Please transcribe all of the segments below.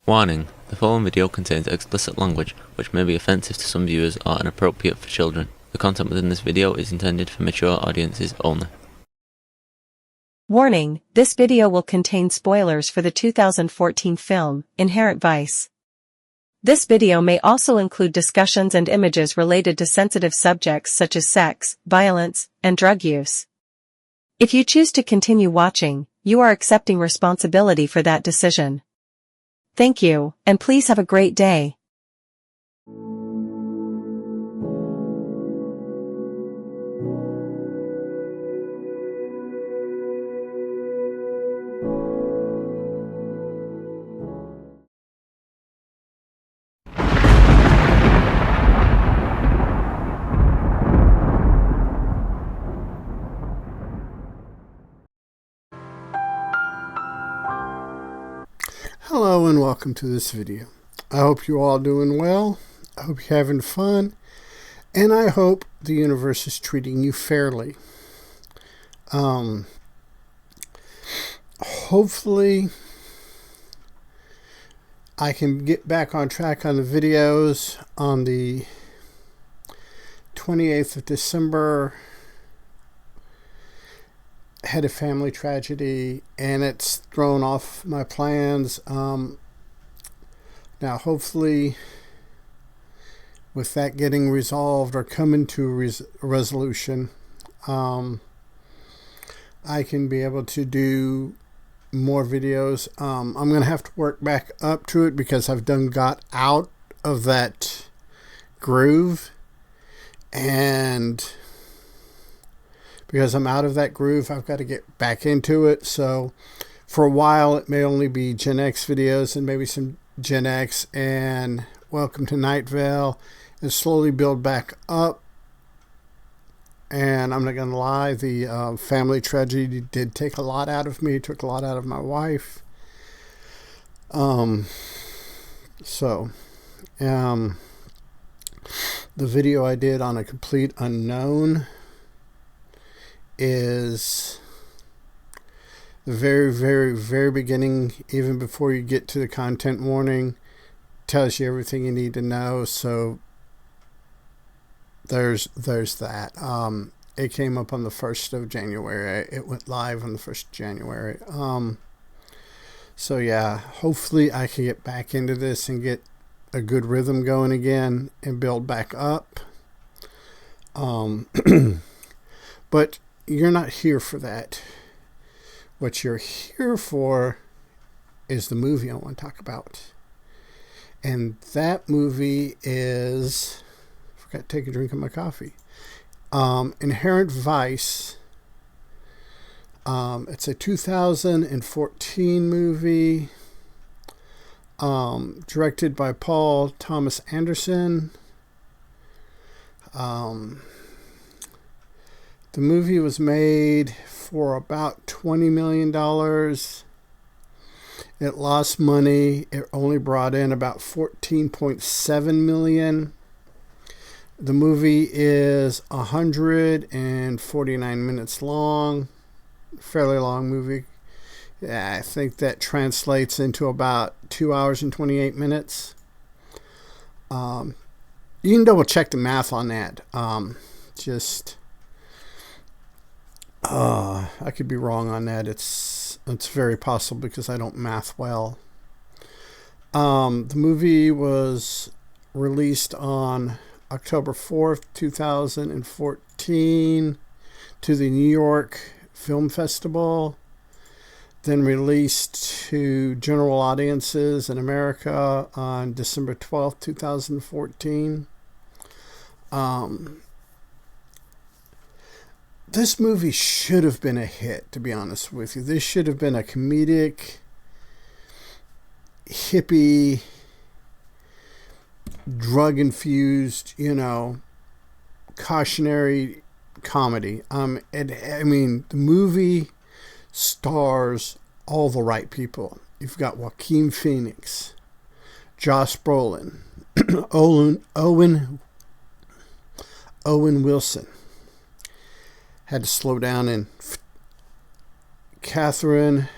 Warning: the following video contains explicit language which may be offensive to some viewers or inappropriate for children. The content within this video is intended for mature audiences only. Warning: this video will contain spoilers for the 2014 film, Inherent Vice. This video may also include discussions and images related to sensitive subjects such as sex, violence, and drug use. If you choose to continue watching, you are accepting responsibility for that decision. Thank you, and please have a great day. Hello and welcome to this video. I hope you're all doing well. I hope you're having fun. And I hope the universe is treating you fairly. Hopefully I can get back on track on the videos on the 28th of December. Had a family tragedy and it's thrown off my plans. Now hopefully with that getting resolved or coming to a resolution, I can be able to do more videos. I'm going to have to work back up to it because I've got out of that groove, and because I'm out of that groove, I've got to get back into it. So for a while, it may only be Gen X videos and maybe some Gen X and Welcome to Night Vale, and slowly build back up. And I'm not going to lie, the family tragedy did take a lot out of me. It took a lot out of my wife. The video I did on a complete unknown is the very beginning, even before you get to the content warning, tells you everything you need to know. So there's that. It came up on the 1st of January. It went live on the 1st of January. So yeah, hopefully I can get back into this and get a good rhythm going again and build back up. But you're not here for that. What you're here for is the movie I want to talk about. And that movie is, I forgot to take a drink of my coffee. Inherent Vice. It's a 2014 movie. Directed by Paul Thomas Anderson. The movie was made for about $20 million. It lost money. It only brought in about $14.7 million. The movie is 149 minutes long. Fairly long movie. Yeah, I think that translates into about 2 hours and 28 minutes. You can double check the math on that. I could be wrong on that. It's very possible because I don't math well. The movie was released on October 4th, 2014 to the New York Film Festival, then released to general audiences in America on December 12th, 2014. This movie should have been a hit, to be honest with you. This should have been a comedic, hippie, drug-infused, cautionary comedy. The movie stars all the right people. You've got Joaquin Phoenix, Josh Brolin, Owen Wilson. Had to slow down, and Catherine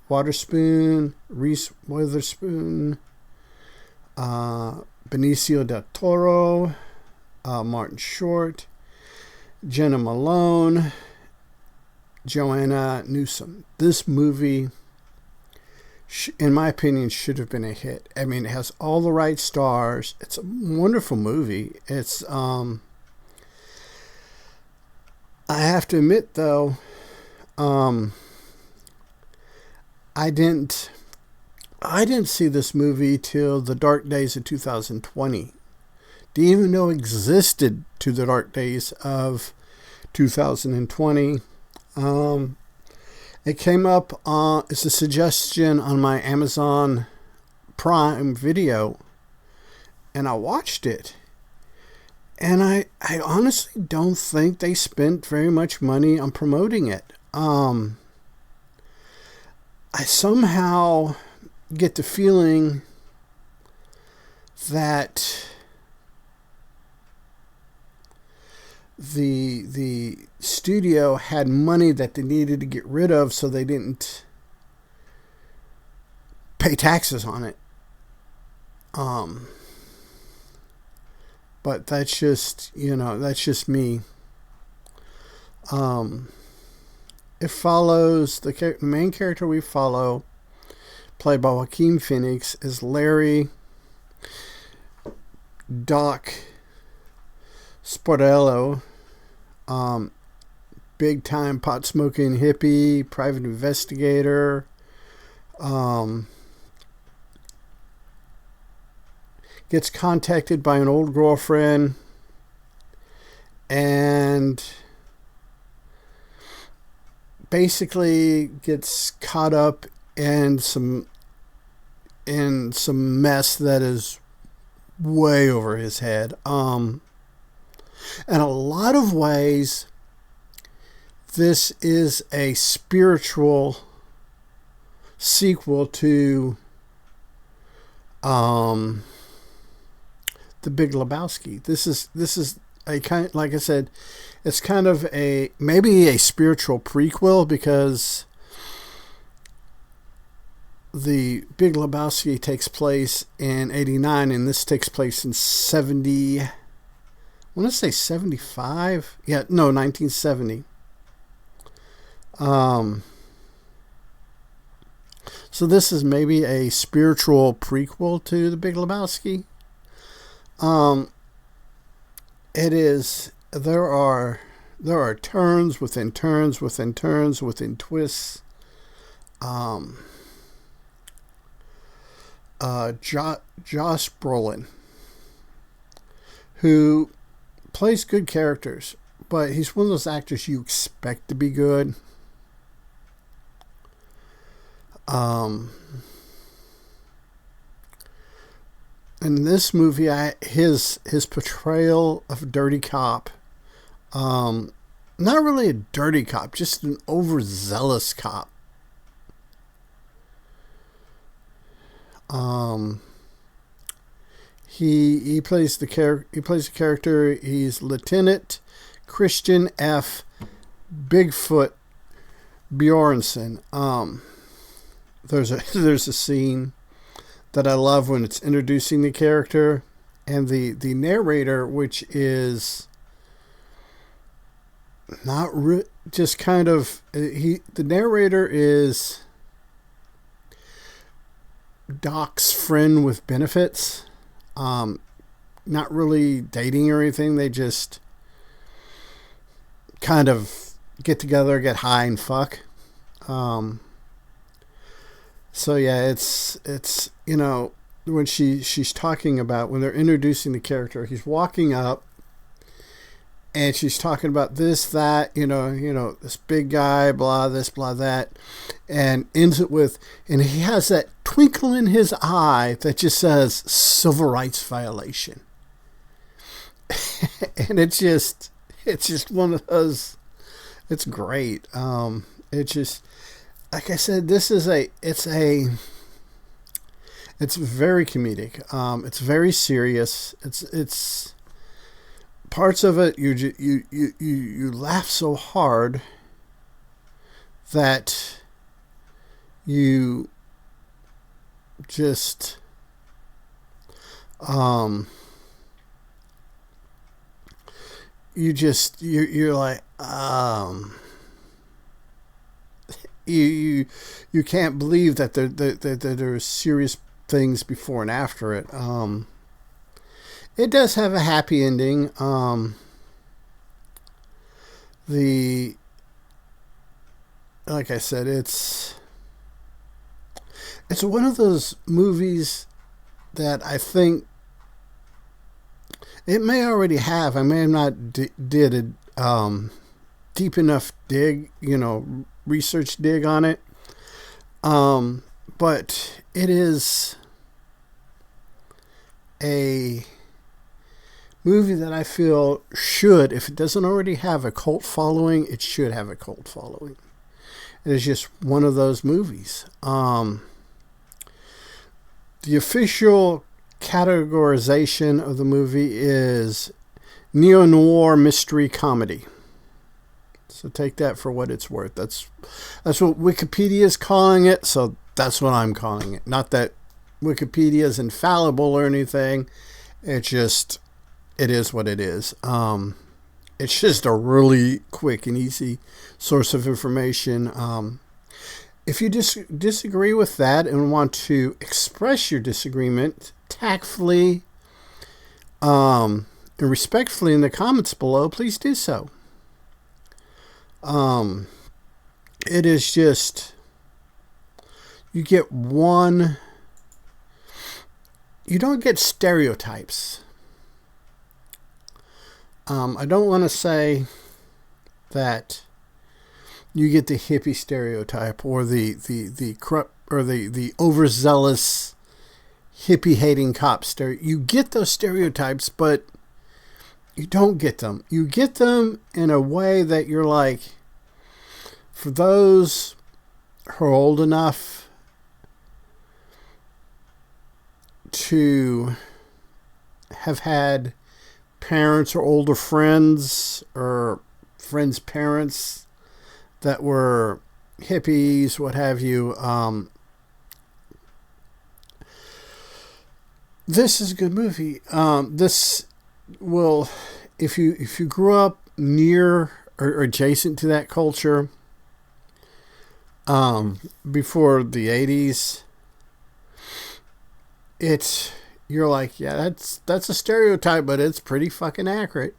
Waterspoon, Reese Witherspoon, Benicio del Toro, Martin Short, Jenna Malone, Joanna Newsom. This movie, in my opinion, should have been a hit. I mean, it has all the right stars. It's a wonderful movie. It's, I have to admit, though, I didn't see this movie till the dark days of 2020. Didn't even know existed to the dark days of 2020. It came up as a suggestion on my Amazon Prime Video, and I watched it. And I honestly don't think they spent very much money on promoting it. I somehow get the feeling that the studio had money that they needed to get rid of, so they didn't pay taxes on it. But that's just, that's just me. It follows the main character we follow, played by Joaquin Phoenix, is Larry Doc Sportello, big time pot smoking hippie, private investigator. Gets contacted by an old girlfriend and basically gets caught up in some mess that is way over his head. In a lot of ways, this is a spiritual sequel to The Big Lebowski. This is a kind, like I said, it's kind of maybe a spiritual prequel, because The Big Lebowski takes place in 89 and this takes place in 70. I want to say 75. Yeah, no, 1970. So this is maybe a spiritual prequel to The Big Lebowski. It is. There are turns within turns within turns within twists. Josh Brolin, who plays good characters, but he's one of those actors you expect to be good. In this movie, his portrayal of dirty cop, not really a dirty cop, just an overzealous cop. He plays the character. He's Lieutenant Christian F. Bigfoot Bjornsson. There's a scene that I love when it's introducing the character, and the narrator, which is not just kind of the narrator is Doc's friend with benefits. Not really dating or anything. They just kind of get together, get high, and fuck. So yeah, it's when she's talking about, when they're introducing the character, he's walking up and she's talking about this, that, this big guy, blah, this, blah, that, and ends it with, and he has that twinkle in his eye that just says civil rights violation. And it's just one of those, it's great. It's just, like I said, it's very comedic. It's very serious. It's parts of it you laugh so hard that you just You're like, you can't believe that there are serious things before and after it. It does have a happy ending. Like I said, it's one of those movies that I think it may already have. I may have not did a deep enough research dig on it. But it is a movie that I feel should, if it doesn't already have a cult following, it should have a cult following. It is just one of those movies. The official categorization of the movie is neo-noir mystery comedy. So take that for what it's worth. That's what Wikipedia is calling it, so that's what I'm calling it. Not that Wikipedia is infallible or anything. It is what it is. It's just a really quick and easy source of information. If you disagree with that and want to express your disagreement tactfully and respectfully in the comments below, please do so. It is just, you get one, you don't get stereotypes. I don't want to say that you get the hippie stereotype or the corrupt or the overzealous hippie hating cop stereotype. You get those stereotypes, but you don't get them. You get them in a way that you're like, for those who are old enough to have had parents or older friends or friends' parents that were hippies, what have you. This is a good movie. This will, if you grew up near or adjacent to that culture before the 80s, you're like, yeah, that's a stereotype, but it's pretty fucking accurate.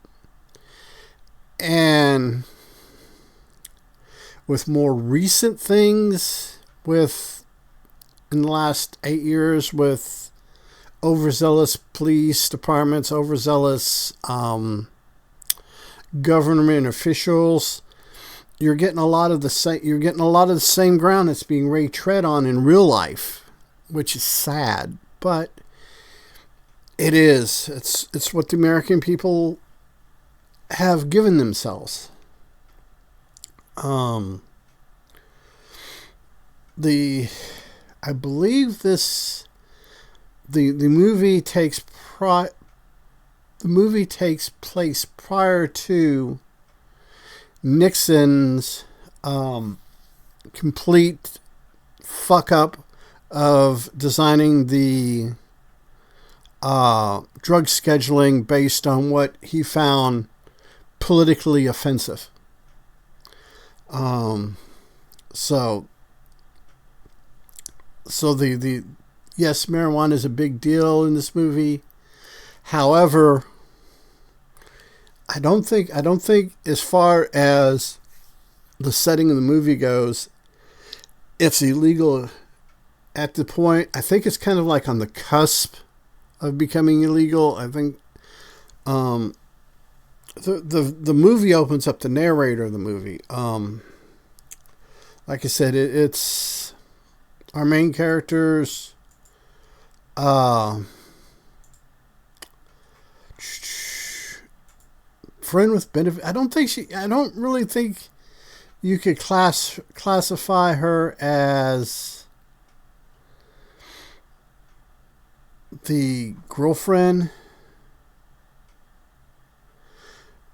And with more recent things, in the last 8 years, with overzealous police departments, overzealous government officials, you're getting a lot of the same ground that's being retread on in real life, which is sad, but it's what the American people have given themselves. I believe the movie takes place prior to Nixon's complete fuck up of designing the drug scheduling based on what he found politically offensive. So yes, marijuana is a big deal in this movie. However, I don't think as far as the setting of the movie goes, it's illegal at the point. I think it's kind of like on the cusp of becoming illegal. I think the movie opens up, the narrator of the movie. Like I said, it's our main characters. Friend with benefit. I don't really think you could classify her as the girlfriend,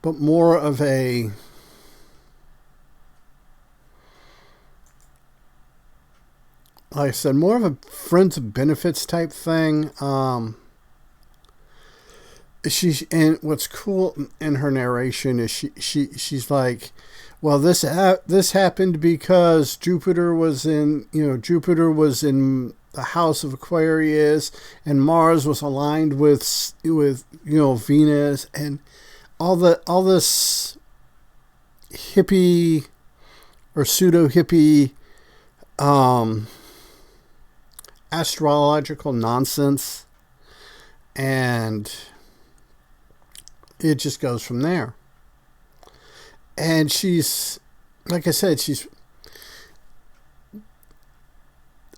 but more of a like I said, more of a friends of benefits type thing. and what's cool in her narration is she's like, well, this happened because Jupiter was in the house of Aquarius, and Mars was aligned with Venus, and all this hippie or pseudo hippie astrological nonsense, and it just goes from there. And she's, like I said,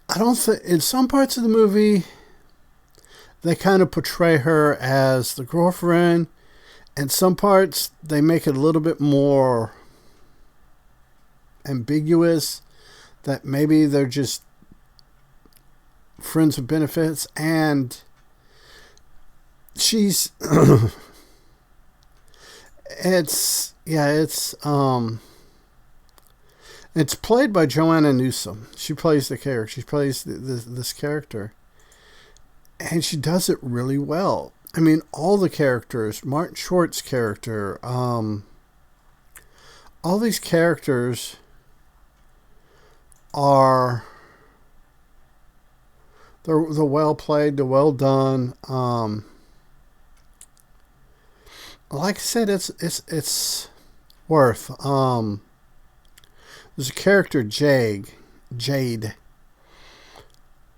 I don't think, in some parts of the movie, they kind of portray her as the girlfriend, and some parts they make it a little bit more ambiguous, that maybe they're just friends with benefits. And she's it's played by Joanna Newsom. She plays the character. She plays this character, and she does it really well. I mean, all the characters, Martin Short's character, all these characters are, they're well played, they're well done. Like I said, it's worth. There's a character Jade,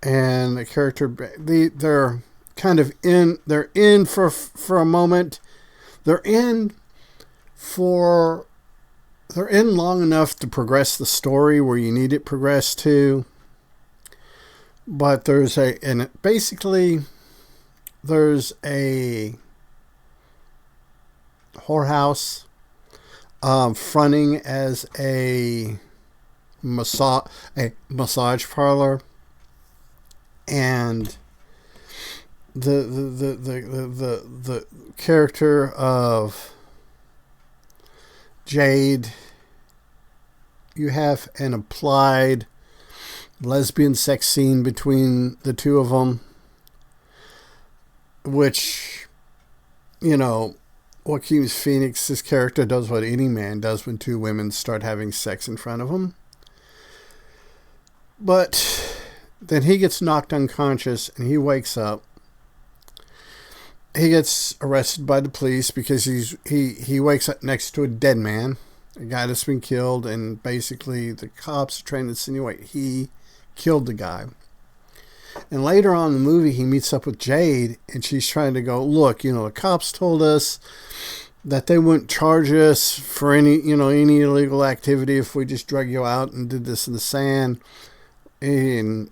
and the character they're kind of in. They're in for a moment. They're in long enough to progress the story where you need it progressed to. But there's a whorehouse fronting as a massage parlor, and the character of Jade, you have an implied lesbian sex scene between the two of them, which, Joaquin Phoenix's character does what any man does when two women start having sex in front of him. But then he gets knocked unconscious and he wakes up. He gets arrested by the police because he wakes up next to a dead man, a guy that's been killed, and basically the cops are trying to insinuate he killed the guy. And later on in the movie, he meets up with Jade, and she's trying to go, look, the cops told us that they wouldn't charge us for any illegal activity if we just drug you out and did this in the sand. And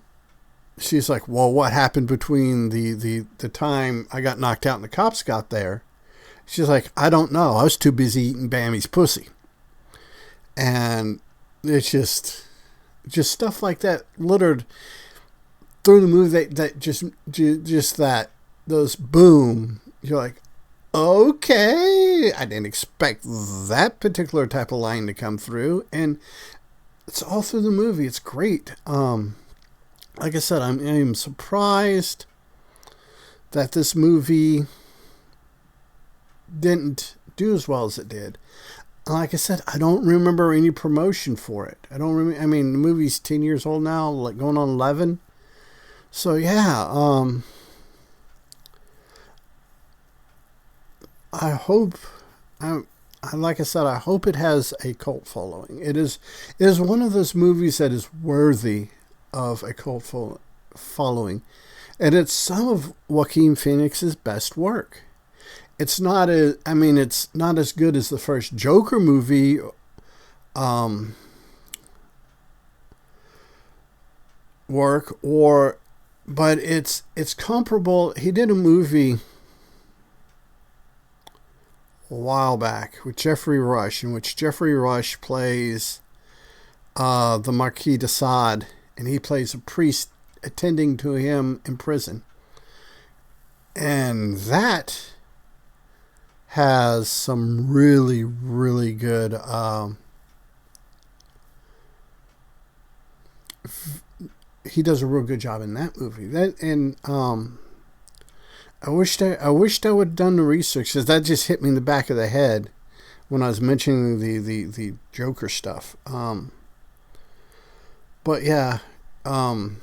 she's like, well, what happened between the time I got knocked out and the cops got there? She's like, I don't know. I was too busy eating Bammy's pussy. And it's just stuff like that littered through the movie, that just that, those boom, you're like, okay, I didn't expect that particular type of line to come through, and it's all through the movie. It's great. Like I said, I'm surprised that this movie didn't do as well as it did. Like I said, I don't remember any promotion for it. I don't remember. I mean, the movie's 10 years old now, like going on 11. So yeah, I hope, like I said, I hope it has a cult following. It is one of those movies that is worthy of a cult following, and it's some of Joaquin Phoenix's best work. It's not as good as the first Joker movie, but it's comparable. He did a movie a while back with Jeffrey Rush, in which Jeffrey Rush plays the Marquis de Sade, and he plays a priest attending to him in prison. And that has some really, really good he does a real good job in that movie. I wished I would have done the research, because that just hit me in the back of the head when I was mentioning the Joker stuff. But yeah, and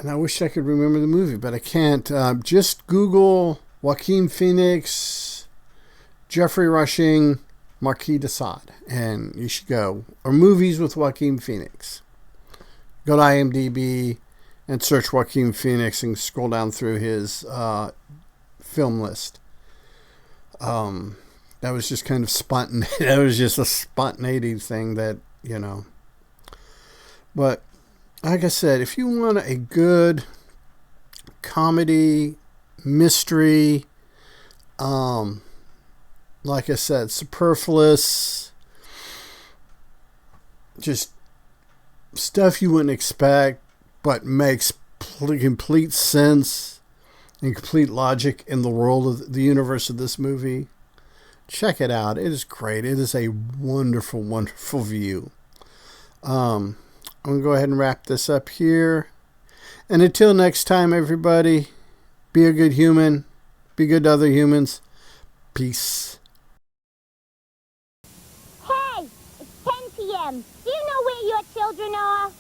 I wish I could remember the movie, but I can't. Just Google Joaquin Phoenix, Jeffrey Rushing, Marquis de Sade, and you should go. Or movies with Joaquin Phoenix. Go to IMDb and search Joaquin Phoenix and scroll down through his film list. That was just kind of spontaneous. That was just a spontaneity thing that, you know. But like I said, if you want a good comedy, mystery, like I said, superfluous, just stuff you wouldn't expect, but makes complete sense and complete logic in the world of the universe of this movie, check it out. It is great. It is a wonderful, wonderful view. I'm going to go ahead and wrap this up here. And until next time, everybody, be a good human. Be good to other humans. Peace. Hey, it's 10 p.m. Do you know where your children are?